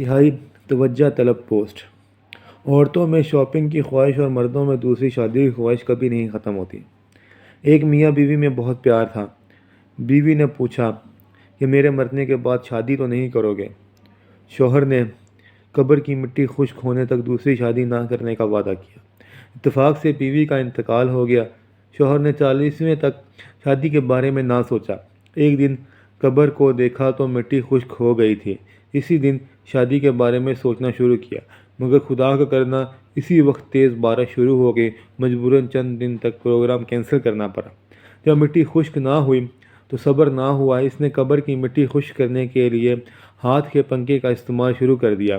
انتہائی توجہ طلب پوسٹ۔ عورتوں میں شاپنگ کی خواہش اور مردوں میں دوسری شادی کی خواہش کبھی نہیں ختم ہوتی۔ ایک میاں بیوی میں بہت پیار تھا۔ بیوی نے پوچھا کہ میرے مرنے کے بعد شادی تو نہیں کرو گے؟ شوہر نے قبر کی مٹی خشک ہونے تک دوسری شادی نہ کرنے کا وعدہ کیا۔ اتفاق سے بیوی کا انتقال ہو گیا۔ شوہر نے 40ویں تک شادی کے بارے میں نہ سوچا۔ ایک دن قبر کو دیکھا تو مٹی خشک ہو گئی تھی۔ اسی دن شادی کے بارے میں سوچنا شروع کیا، مگر خدا کا کرنا اسی وقت تیز بارش شروع ہو گئی۔ مجبوراً چند دن تک پروگرام کینسل کرنا پڑا۔ جب مٹی خشک نہ ہوئی تو صبر نہ ہوا۔ اس نے قبر کی مٹی خشک کرنے کے لیے ہاتھ کے پنکھے کا استعمال شروع کر دیا۔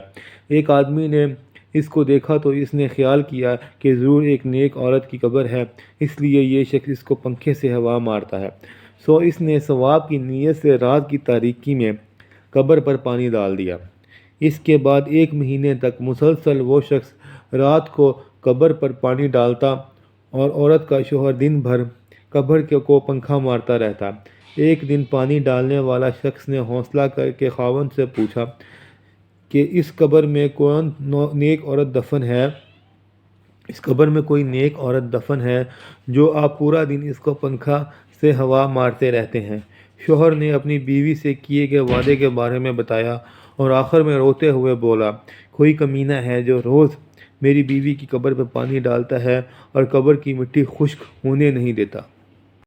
ایک آدمی نے اس کو دیکھا تو اس نے خیال کیا کہ ضرور ایک نیک عورت کی قبر ہے، اس لیے یہ شخص اس کو پنکھے سے ہوا مارتا ہے۔ سو اس نے ثواب کی نیت سے رات کی تاریکی میں قبر پر پانی ڈال دیا۔ اس کے بعد 1 مہینے تک مسلسل وہ شخص رات کو قبر پر پانی ڈالتا اور عورت کا شوہر دن بھر قبر کو پنکھا مارتا رہتا۔ ایک دن پانی ڈالنے والا شخص نے حوصلہ کر کے خاوند سے پوچھا کہ اس قبر میں کوئی نیک عورت دفن ہے جو آپ پورا دن اس کو پنکھا سے ہوا مارتے رہتے ہیں؟ شوہر نے اپنی بیوی سے کیے گئے وعدے کے بارے میں بتایا اور آخر میں روتے ہوئے بولا، کوئی کمینہ ہے جو روز میری بیوی کی قبر پہ پانی ڈالتا ہے اور قبر کی مٹی خشک ہونے نہیں دیتا۔